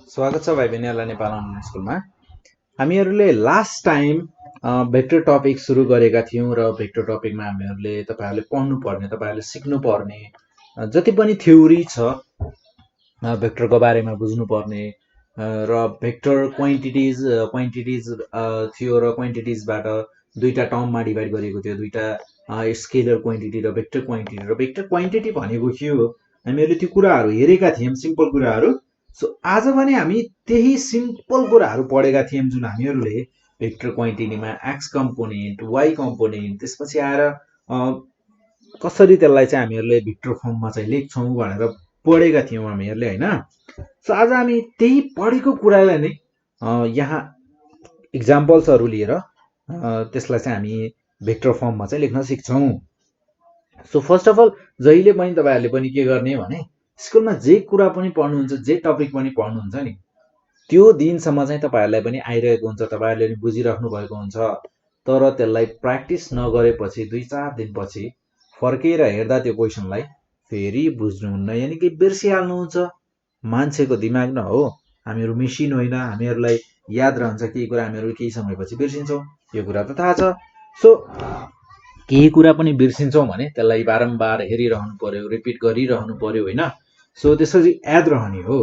स्वागत छ भाइ बहिनीहरूलाई नेपाल अनलाइन स्कुलमा। हामीहरूले लास्ट टाइम भेक्टर टपिक सुरु गरेका थियौँ र भेक्टर टपिकमा हामीहरूले तपाईँहरूले पढ्नुपर्ने, तपाईँहरूले सिक्नुपर्ने जति पनि थ्योरी छ भेक्टरको बारेमा बुझ्नुपर्ने र भेक्टर क्वान्टिटिज थियो र क्वान्टिटिजबाट दुईटा टर्ममा डिभाइड गरिएको थियो, दुईटा स्केलर क्वान्टिटी र भेक्टर क्वान्टिटी। र भेक्टर क्वान्टिटी भनेको के हो हामीहरूले त्यो कुराहरू हेरेका थियौँ, सिम्पल कुराहरू। सो आज पनि हामी त्यही सिम्पल कुराहरू पढेका थियौँ जुन हामीहरूले भेक्टर क्वान्टिटीमा एक्स कम्पोनेन्ट, वाइ कम्पोनेन्ट, त्यसपछि आएर कसरी त्यसलाई चाहिँ हामीहरूले भेक्टर फर्ममा चाहिँ लेख्छौँ भनेर पढेका थियौँ हामीहरूले, होइन। सो आज हामी त्यही पढेको कुरालाई नै यहाँ इक्जाम्पल्सहरू लिएर त्यसलाई चाहिँ हामी भेक्टर फर्ममा चाहिँ लेख्न सिक्छौँ। सो फर्स्ट अफ अल जहिले पनि तपाईँहरूले पनि के गर्ने भने स्कुलमा जे कुरा पनि पढ्नुहुन्छ, जे टपिक पनि पढ्नुहुन्छ नि, त्यो दिनसम्म चाहिँ तपाईँहरूलाई पनि आइरहेको हुन्छ, तपाईँहरूले पनि बुझिराख्नु भएको हुन्छ। तर त्यसलाई प्र्याक्टिस नगरेपछि 2-4 दिनपछि फर्केर हेर्दा त्यो क्वेसनलाई फेरि बुझ्नुहुन्न, यानि कि बिर्सिहाल्नुहुन्छ। मान्छेको दिमाग न हो, हामीहरू मेसिन होइन, हामीहरूलाई याद रहन्छ केही कुरा, हामीहरू केही समयपछि बिर्सिन्छौँ, यो कुरा त थाहा छ। सो केही कुरा पनि बिर्सिन्छौँ भने त्यसलाई बारम्बार हेरिरहनु पर्यो, रिपिट गरिरहनु पर्यो, होइन। सो त्यसरी याद रहने हो।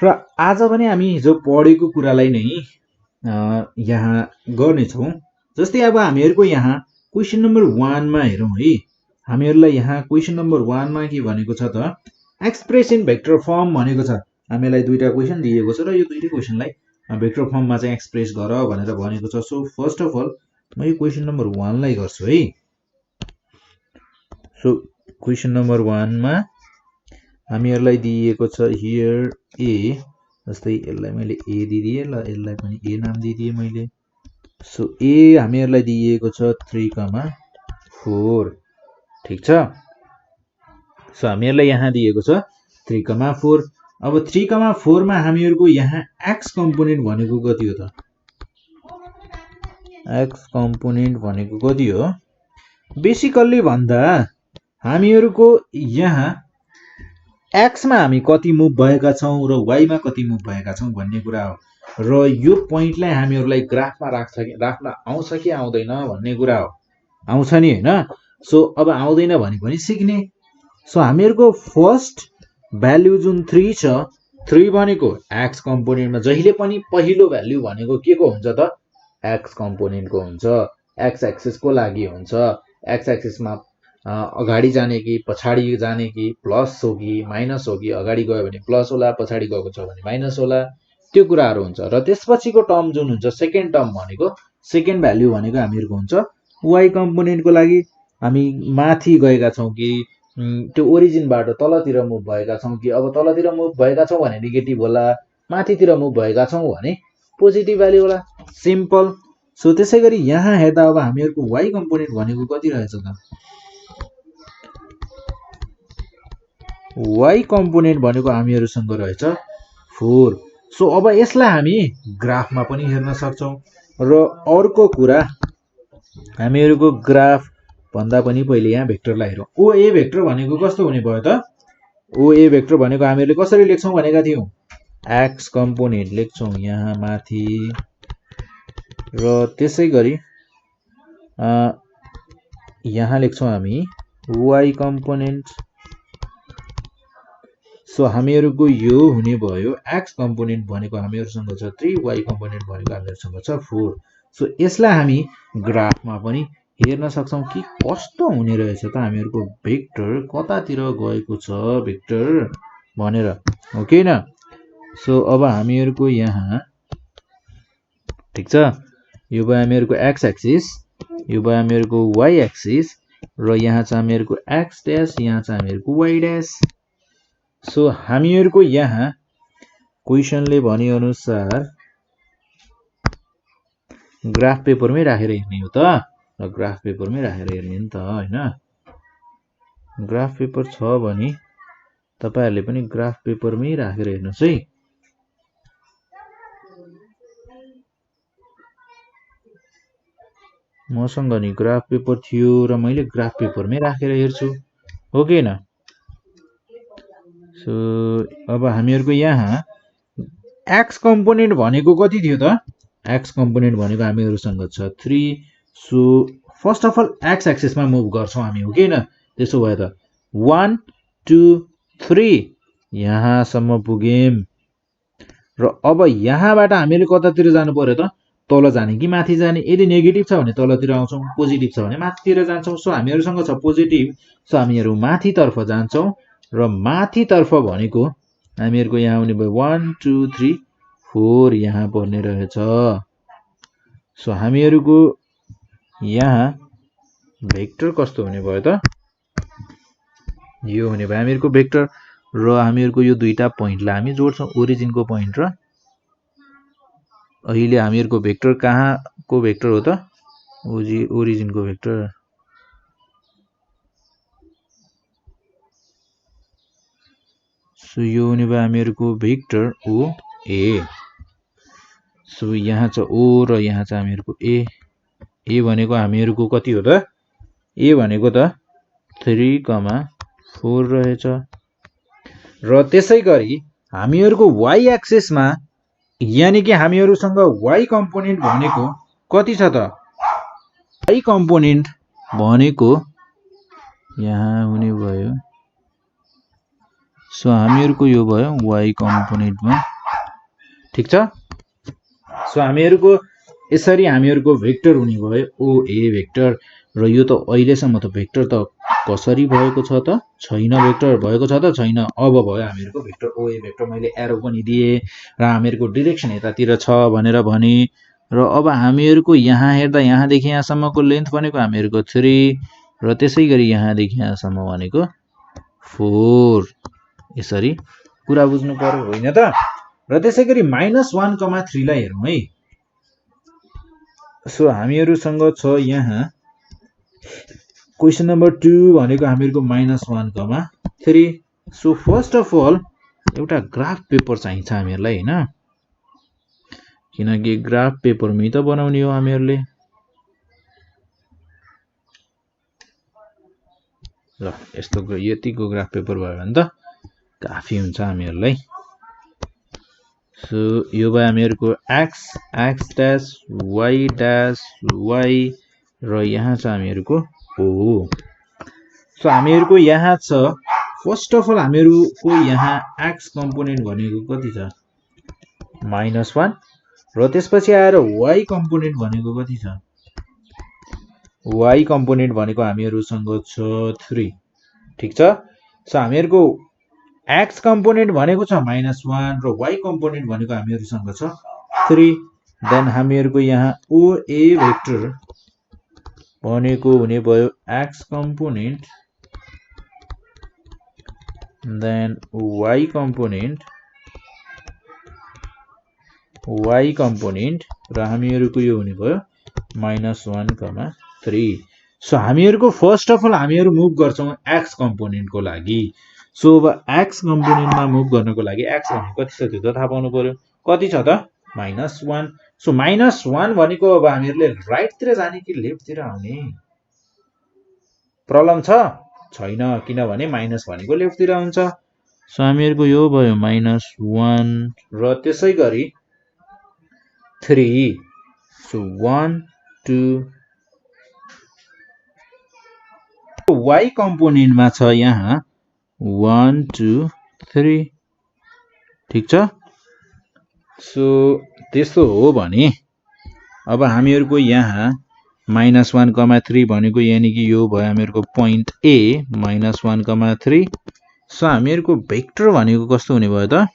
र आज पनि हामी हिजो पढेको कुरालाई नै यहाँ गर्नेछौँ। जस्तै अब हामीहरूको यहाँ क्वेसन नम्बर 1 मा हेरौँ है। हामीहरूलाई यहाँ क्वेसन नम्बर 1 मा के भनेको छ त, एक्सप्रेस इन भेक्टर फर्म भनेको छ। हामीलाई दुईटा क्वेसन दिएको छ र यो दुईटै क्वेसनलाई भेक्टर फर्ममा चाहिँ एक्सप्रेस गर भनेर भनेको छ। सो फर्स्ट अफ अल म यो क्वेसन नम्बर 1 लाई गर्छु है। सो क्वेसन नम्बर 1 मा हामीहरूलाई दिएको छ हियर ए, जस्तै यसलाई मैले ए दिदिएँ, ल यसलाई पनि ए नाम दिदिएँ मैले। सो ए हामीहरूलाई दिएको छ 3,4, ठिक छ। सो हामीहरूलाई यहाँ दिएको छ 3,4। अब 3,4 मा हामीहरूको यहाँ एक्स कम्पोनेन्ट भनेको कति हो त? एक्स कम्पोनेन्ट भनेको कति हो? बेसिकल्ली भन्दा हामीहरूको यहाँ एक्समा हामी कति मुभ भएका छौँ र वाइमा कति मुभ भएका छौँ भन्ने कुरा हो। र यो पोइन्टलाई हामीहरूलाई ग्राफमा राख्न आउँछ कि आउँदैन भन्ने कुरा हो। आउँछ नि, होइन। सो अब आउँदैन भने पनि सिक्ने। सो हामीहरूको फर्स्ट भ्याल्यु जुन 3 छ, 3 भनेको एक्स कम्पोनेन्टमा जहिले पनि पहिलो भ्याल्यु भनेको के को हुन्छ त? एक्स कम्पोनेन्टको हुन्छ। एक्स एक्सिसको लागि हुन्छ। एक्स एक्सिसमा अगाडि जाने कि पछाडि जाने कि, प्लस हो कि माइनस हो कि, अगाडि गयो भने प्लस होला, पछाडि गएको छ भने माइनस होला, त्यो कुराहरू हुन्छ। र त्यसपछिको टर्म जुन हुन्छ सेकेन्ड टर्म भनेको, सेकेन्ड भ्याल्यु भनेको हामीहरूको हुन्छ वाइ कम्पोनेन्टको लागि हामी माथि गएका छौँ कि त्यो ओरिजिनबाट तलतिर मुभ भएका छौँ कि। अब तलतिर मुभ भएका छौँ भने नेगेटिभ होला, माथितिर मुभ भएका छौँ भने पोजिटिभ भ्याल्यु होला, सिम्पल। सो त्यसै गरी यहाँ हेर्दा अब हामीहरूको वाइ कम्पोनेन्ट भनेको कति रहेछ त? वाइ कम्पोनेन्ट भनेको हामीहरूसँग रहेछ 4। सो अब यसलाई हामी ग्राफमा पनि हेर्न सक्छौँ। र अर्को कुरा, हामीहरूको ग्राफ भन्दा पनि पहिले यहाँ भेक्टरलाई हेरौँ। ओ ए भेक्टर भनेको कस्तो हुने भयो त? ओ ए भेक्टर भनेको हामीहरूले कसरी लेख्छौँ भनेका थियौँ? एक्स कम्पोनेन्ट लेख्छौँ यहाँ माथि, र त्यसै गरी यहाँ लेख्छौँ हामी वाइ कम्पोनेन्ट। सो हामीहरूको यो हुने भयो एक्स कम्पोनेन्ट भनेको हामीहरूसँग छ 3, वाइ कम्पोनेन्ट भनेको हामीहरूसँग छ 4। सो यसलाई हामी ग्राफमा पनि हेर्न सक्छौँ कि कस्तो हुने रहेछ त हामीहरूको भेक्टर, कतातिर गएको छ भेक्टर भनेर, हो कि न। सो अब हामीहरूको यहाँ ठिक छ, यो भयो हामीहरूको एक्स एक्सिस, यो भयो हामीहरूको वाइ एक्सिस, र यहाँ छ हामीहरूको एक्स ड्यास, यहाँ छ हामीहरूको वाइ ड्यास। सो हामीहरूको यहाँ क्वेसनले भने अनुसार ग्राफ पेपरमै राखेर हेर्ने हो त, र ग्राफ पेपरमै राखेर हेर्ने नि त, होइन। ग्राफ पेपर छ भने तपाईहरुले पनि ग्राफ पेपरमै राखेर हेर्नुस् है। मसँग नि ग्राफ पेपर थियो र मैले ग्राफ पेपरमै राखेर हेर्छु, हो कि हैन। सो अब हामीहरुको यहाँ एक्स कम्पोनेन्ट भनेको कति थियो त एक्स कम्पोनेन्ट भनेको हामीहरुसँग छ 3 so first of all X एक्सिसमा मुभ गर्छौं हामी हो किन त्यसो भए त 1 2 3 यहाँसम्म पुगेम र अब यहाँबाट हामीले कतातिर जानु पर्यो त तल जाने कि माथि जाने यदि नेगेटिभ छ भने तलतिर आउँछौं पोजिटिभ छ भने माथितिर जान्छौं सो हामीहरुसँग छ पोजिटिभ सो हामीहरु माथि तर्फ जान्छौं र माथि तर्फ भनेको हामीहरुको यहाँ आउने भयो 1 2 3 4 यहाँ पर्ने रहेछ सो हामीहरुको यहाँ भेक्टर कस्तो हुने भयो त यो हुने भयो हामीहरुको भेक्टर र हामीहरुको यो दुईटा पोइन्टलाई हामी जोड्छौं ओरिजिनको पोइन्ट र अहिले हामीहरुको भेक्टर कहाँको भेक्टर हो त ओरिजिनको भेक्टर सो यो हुने भयो हामीहरुको भेक्टर ओ ए सो यहाँ छ ओ र यहाँ छ हामीहरुको ए भनेको हामीहरुको कति हो त ए भनेको त 3, 4 रहेछ र त्यसैगरी हामीहरुको y एक्सिसमा यानी कि हामीहरुसँग y कम्पोनेन्ट भनेको कति छ त y कम्पोनेन्ट भनेको यहाँ हुने भयो सो हामीहरुको यो भयो y कम्पोनेन्टमा ठीक छ सो हामीहरुको यसरी हामीहरुको भेक्टर हुने भयो ओ ए भेक्टर र यो त अहिलेसम्म त भेक्टर त कसरी भएको छ त छैन भेक्टर भएको छ त छैन अब भयो हामीहरुको भेक्टर ओ ए भेक्टर मैले एरो पनि दिए र हामीहरुको डाइरेक्सन यतातिर छ भनेर भने र अब हामीहरुको यहाँ हेर्दा यहाँ देखि यहाँसम्मको लेन्थ भनेको हामीहरुको 3 र त्यसैगरी यहाँ देखि यहाँसम्म भनेको 4 यसरी कुरा बुझ्नु पर्यो होइन त र त्यसैगरी -1,3 लाई हेरौं है सो हामीहरुसँग छ यहाँ क्वेशन नम्बर 2 भनेको हामीहरुको -1,3 सो फर्स्ट अफ अल एउटा ग्राफ पेपर चाहिन्छ हामीहरुलाई हैन किनकि ग्राफ पेपरमै त बनाउने हो हामीहरुले ल यस्तो यतिको ग्राफ पेपर भयो भने त काफी हुन्छ हामीहरुलाई सो यो भयो हामीहरुको x डैश y र यहाँ छ हामीहरुको o सो हामीहरुको यहाँ छ फर्स्ट अफ अल हामीहरुको यहाँ x कम्पोनेन्ट भनेको कति छ -1 र त्यसपछि आएर y कम्पोनेन्ट भनेको कति छ y कम्पोनेन्ट भनेको हामीहरुसँग छ 3 ठीक छ सो हामीहरुको x कम्पोनेन्ट भनेको छ -1 र y कम्पोनेन्ट भनेको हामीहरुसँग छ 3 देन हामीहरुको यहाँ o a भेक्टर भनेको हुने भयो x component then y component र हामीहरुको यो हुने भयो -1,3 सो हामीहरुको फर्स्ट अफ अल हामीहरु मुभ गर्छौं x कम्पोनेन्टको लागि सो अब x कम्पोनेन्टमा मुभ गर्नको लागि x भनेको कति छ त्यो त थाहा पाउनु पर्यो कति छ त -1 सो -1 भनेको अब हामीहरुले राइट तिर जाने कि लेफ्ट तिर आउने प्रब्लम छ छैन किनभने माइनस भनेको लेफ्ट तिर हुन्छ सो हामीहरुको यो भयो -1 र त्यसैगरी 3 सो 1 2 y कम्पोनेन्टमा छ यहाँ 1 2 3 ठीक छ सो त्यस्तो हो भने अब हामीहरुको यहाँ -1,3 भनेको यानी कि यो भयो हामीहरुको पोइन्ट A -1,3 सो हामीहरुको भेक्टर भनेको कस्तो हुने भयो त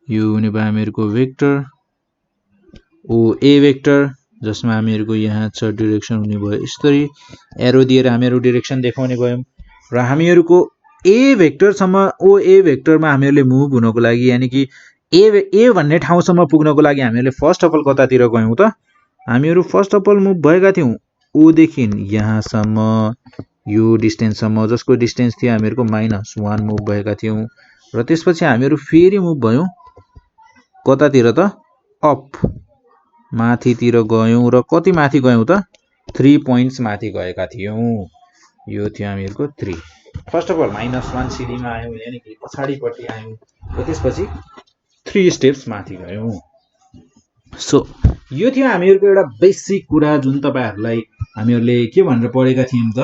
यो हुने भयो हामीहरुको भेक्टर ओ ए भेक्टर जसमा हामीहरुको यहाँ छ डाइरेक्सन हुने भयो यसरी एरो दिएर हामीहरु डाइरेक्सन देखाउने भयौं र हामीहरुको ए भेक्टर सम्म ओ ए भेक्टरमा हामीहरुले मुभ हुनको लागि यानी कि ए भन्ने ठाउँसम्म पुग्नको लागि हामीहरुले फर्स्ट अफ अल कतातिर गयौं त हामीहरु फर्स्ट अफ अल मुभ भएका थियौं ओ देखि यहाँसम्म यो डिस्टेन्स सम्म जसको डिस्टेन्स थियो हामीहरुको -1 मुभ भएका थियौं र त्यसपछि हामीहरु फेरि मुभ भयौं कतातिर त अप माथितिर गयौं र कति माथि गयौं त 3 पोइन्ट्स माथि गएका थियौं यो थियो हामीहरुको 3 फर्स्ट अफ अल -1 सिडीमा आयौं यानी कि पछाडीपट्टि आयौं र त्यसपछि 3 स्टेप्स माथि गयौं। सो यो थियो हामीहरुको एउटा बेसिक कुरा जुन तपाईहरुलाई हामीहरुले के भनेर पढेका थियौं त,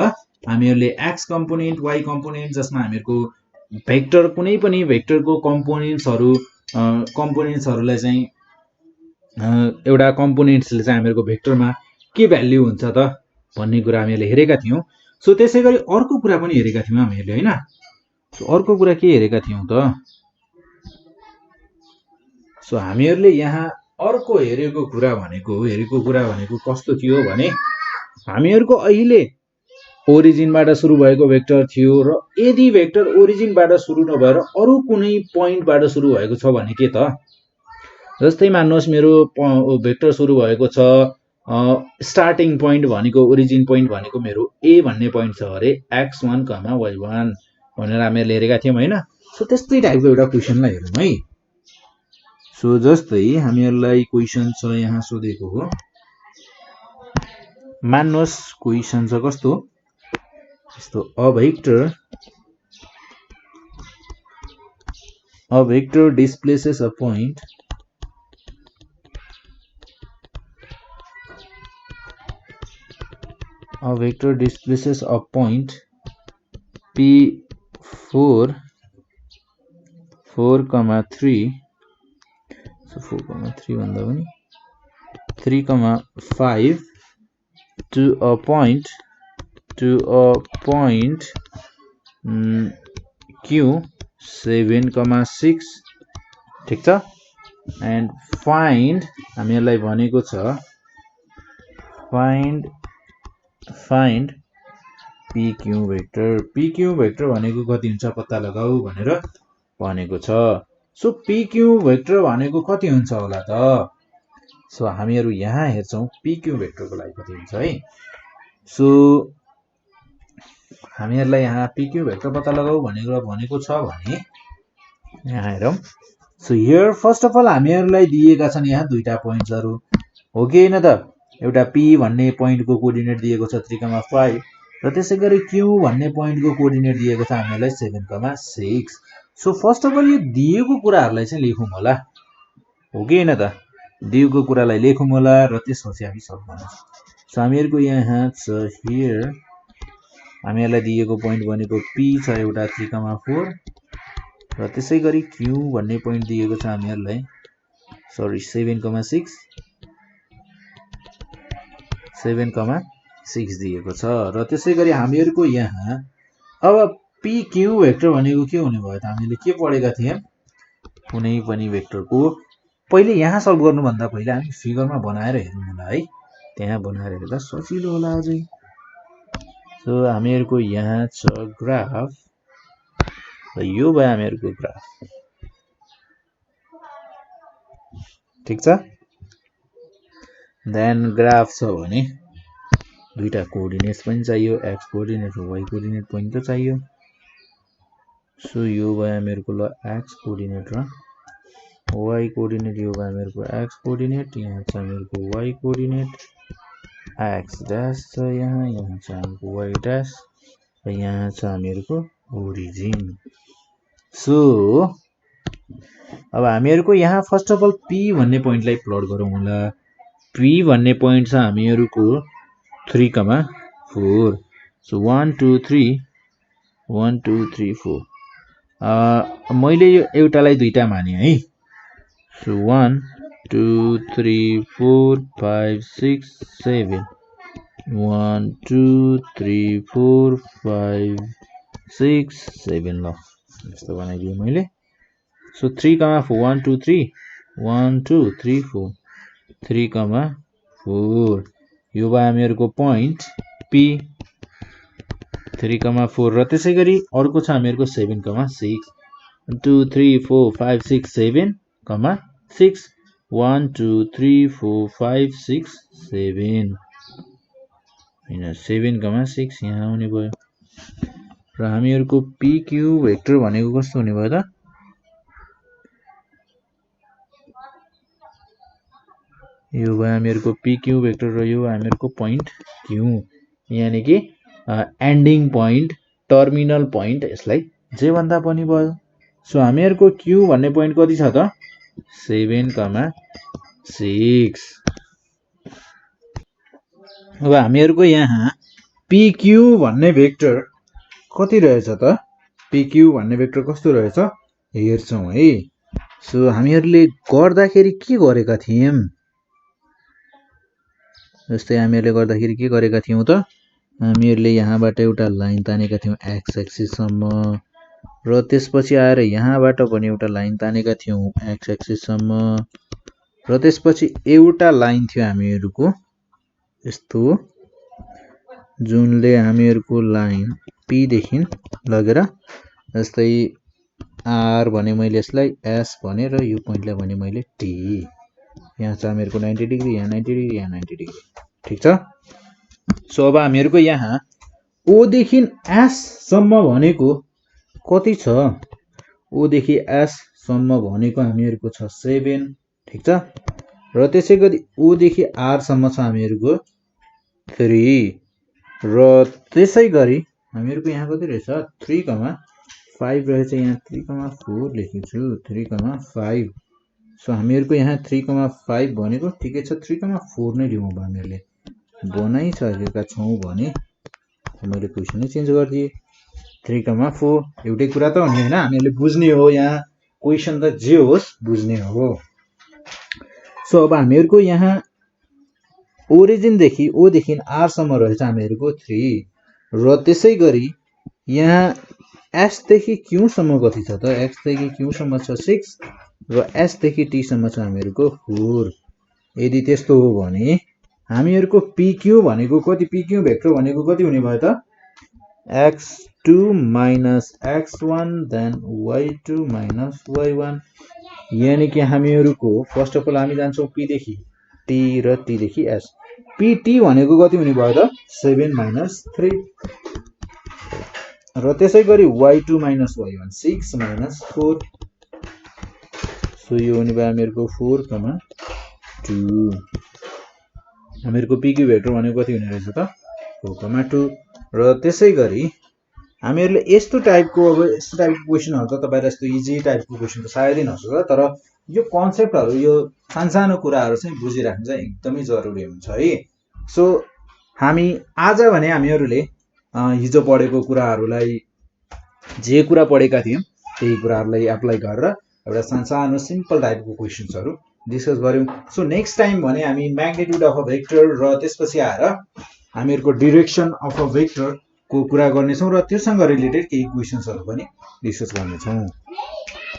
हामीहरुले x कम्पोनेन्ट y कम्पोनेन्ट जसमा हामीहरुको भेक्टर कुनै पनि भेक्टरको कम्पोनेन्ट्सहरुलाई चाहिँ एउटा कम्पोनेन्ट्सले चाहिँ हामीहरुको भेक्टरमा के भ्याल्यु हुन्छ त भन्ने कुरा हामीले हेरेका थियौं। सो त्यसैगरी अर्को कुरा पनि हेरेका थियौं हामीले हैन। सो अर्को कुरा के हेरेका थियौं त, सो हामीहरुले यहाँ अर्को हेरेको कुरा भनेको कस्तो थियो भने हामीहरुको अहिले ओरिजिनबाट सुरु भएको भेक्टर थियो र यदि भेक्टर ओरिजिनबाट सुरु नभएर अरु कुनै पोइन्टबाट सुरु भएको छ भने के त, जस्तै मान्नुहोस् मेरो भेक्टर सुरु भएको छ स्टार्टिङ पोइन्ट भनेको ओरिजिन पोइन्ट भनेको मेरो a भन्ने पोइन्ट छ अरे x1, y1 भनेर हामीले हेरेका थियौं हैन। सो त्यस्तै टाइपको एउटा क्वेशनलाई हेरौं है। सो जस्तै हामीहरुलाई क्वेशन छ यहाँ सोधेको हो, मान्नुहोस् क्वेशन छ कस्तो, यस्तो a vector displaces a point P4 4,3 so 4,3 भन्दा पनि 3,5 to a point Q 7,6 ठीक छ। एन्ड फाइन्ड हामीहरुलाई भनेको छ फाइन्ड PQ भेक्टर भनेको कति हुन्छ पत्ता लगाऊ भनेर भनेको छ। सो PQ भेक्टर भनेको कति हुन्छ होला त, सो हामीहरु यहाँ हेर्छौं PQ भेक्टरको लागि कति हुन्छ है। सो हामीहरुलाई यहाँ PQ भेक्टर पत्ता लगाऊ भनेको छ भने यहाँ हेरौं। So here first of all हामीहरुलाई दिएका छन् यहाँ दुईटा पोइन्ट्सहरु हो कि हैन त, एउटा P भन्ने पोइन्टको कोअर्डिनेट दिएको छ 3,5 र त्यसैगरी Q भन्ने पोइन्टको कोअर्डिनेट दिएको छ हामीहरुलाई 7,6। सो फर्स्ट अफ अल यो दिएको कुराहरुलाई चाहिँ लेखौं होला हो कि हैन त, दिएको कुरालाई लेखौं होला र त्यसपछि हामी सल्भ गर्छौं। सो हामीहरुको यहाँ छ हियर हामीहरुलाई दिएको पोइन्ट भनेको P छ एउटा 3,4 र त्यसैगरी Q भन्ने पोइन्ट दिएको छ हामीहरुलाई 7,6 दिएको छ र त्यसैगरी हामीहरुको यहाँ अब PQ भेक्टर भनेको के हुने भयो त, हामीले के पढेका थियौं, कुनै पनि भेक्टरको पहिले यहाँ सल्भ गर्नु भन्दा पहिले हामी फिगरमा बनाएर हेर्नु होला है, त्यहाँ बनाएर हेर्दा सजिलो होला अझै। सो हामीहरुको यहाँ छ ग्राफ र यो भयो हामीहरुको ग्राफ ठीक छ। देन ग्राफ छ भने दुईटा कोअर्डिनेट्स पनि चाहियो, x कोअर्डिनेट र y कोअर्डिनेट पनि त चाहियो। सो यो भयो हामीहरुको ल x कोअर्डिनेट र y कोअर्डिनेट, यो भयो हामीहरुको x कोअर्डिनेट, यहाँ छ हामीहरुको y कोअर्डिनेट, x डैश छ यहाँ छ हामीहरुको y डैश र यहाँ छ हामीहरुको ओरिजिन। सो अब हामीहरुको यहाँ फर्स्ट अफ अल P भन्ने पोइन्टलाई प्लट गरौँ होला। P भन्ने पोइन्ट छ हामीहरुको 3,4 सो 1 2 3 4 मैले यो एउटालाई दुईटा माने है। सो 1 2 3 4 5 6 7 1 2 3 4 5 6 7 ल यस्तो बनाइदिए मैले। सो 3,4 1 2 3 1 2 3 4 3,4 यो भयो हामीहरुको पोइन्ट P 3,4 र त्यसैगरी अर्को छ हामीहरुको 7,6 2 3 4 5 6 7 6 1 2 3 4 5 6 7 हैन 7,6 यहाँ आउने भयो र हामीहरुको PQ भेक्टर भनेको कस्तो हुने भयो त, यो भयो हामीहरुको PQ भेक्टर र यो हामीहरुको पोइन्ट Q यानी कि एन्डिङ पोइन्ट, टर्मिनल पोइन्ट, यसलाई जे भन्दा पनि भयो। सो हामीहरुको क्यू भन्ने पोइन्ट कति छ त 7,6। अब हामीहरुको यहाँ PQ भन्ने भेक्टर कति रहेछ त PQ भन्ने भेक्टर कस्तो रहेछ हेर्छौं है। सो हामीहरुले गर्दाखेरि के गरेका थियौं जस्तै हामीहरुले गर्दाखेरि के गरेका थियौं त हामीहरुले यहाँबाट एउटा लाइन तानेका थियौं x एक्सिस सम्म र त्यसपछि आएर यहाँबाट पनि एउटा लाइन तानेका थियौं x एक्सिस सम्म र त्यसपछि एउटा लाइन थियो हामीहरुको यस्तो जुनले हामीहरुको लाइन P देखि लगेर जस्तै R भने मैले यसलाई S भने र यो पोइन्टलाई भने मैले T। यहाँ छ हामीहरुको 90 डिग्री यहाँ 90 डिग्री यहाँ 90 डिग्री ठीक छ। सो अब हामीहरुको यहाँ O देखि S सम्म भनेको कति छ O देखि S सम्म भनेको हामीहरुको छ 7 ठीक छ र त्यसैगरी O देखि R सम्म छ हामीहरुको 3 र त्यसैगरी हामीहरुको यहाँ कति रहेछ 3,5 रहेछ यहाँ 3,4 लेखेको छु 3,5। सो हामीहरुको यहाँ 3,5 भनेको ठिकै छ 3,4 नै लिउँ अब हामीहरुले बनाइसकेका छौं भने मैले क्वेशनै चेन्ज गर्दिए 3,4 एउटै कुरा त हो नि हैन हामीहरुले बुझ्ने हो यहाँ क्वेशन त जे होस् बुझ्ने हो। सो अब हामीहरुको यहाँ ओरिजिन देखि O देखि R सम्म रहेछ हामीहरुको 3 र त्यसैगरी यहाँ S देखि Q सम्म कति छ त x देखि Q सम्म छ 6 र S देखि T सम्म छ हामीहरुको 4। यदि त्यस्तो हो भने हामीहरुको PQ भनेको कति PQ भेक्टर भनेको कति हुने भयो त x2 minus x1 then y2 minus y1 यानी कि हामीहरुको फर्स्ट अफ अल हामी जान्छौं P देखि T र T देखि S PT भनेको कति हुने भयो त 7 minus 3 र त्यसैगरी y2 minus y1 6 minus 4। So यो हुने भयो हामीहरुको 4,2 हामीहरुको PQ भेक्टर भनेको कति हुने रहेछ त 4,2 र त्यसैगरी हामीहरुले यस्तो टाइपको क्वेशनहरु त तपाईहरुलाई यस्तो इजी टाइपको क्वेशन त सायदै नसोध्ला तर यो कन्सेप्टहरु यो सानसानो कुराहरु चाहिँ बुझिराख्नु चाहिँ एकदमै जरुरी हुन्छ है। सो हामी आज भने हामीहरुले हिजो पढेको कुराहरुलाई जे कुरा पढेका थियौं त्यही कुराहरुलाई एप्लाई गरेर एउटा सानसानो सिम्पल टाइपको क्वेशन्सहरु डिस्कस गर्यौं। सो नेक्स्ट टाइम भने हामी म्याग्निट्युड अफ अ भेक्टर र त्यसपछि आएर हामीहरुको डाइरेक्सन अफ अ भेक्टर को कुरा गर्ने छौं र त्यससँग रिलेटेड केही क्वेशन्सहरु पनि डिस्कस गर्ने छौं।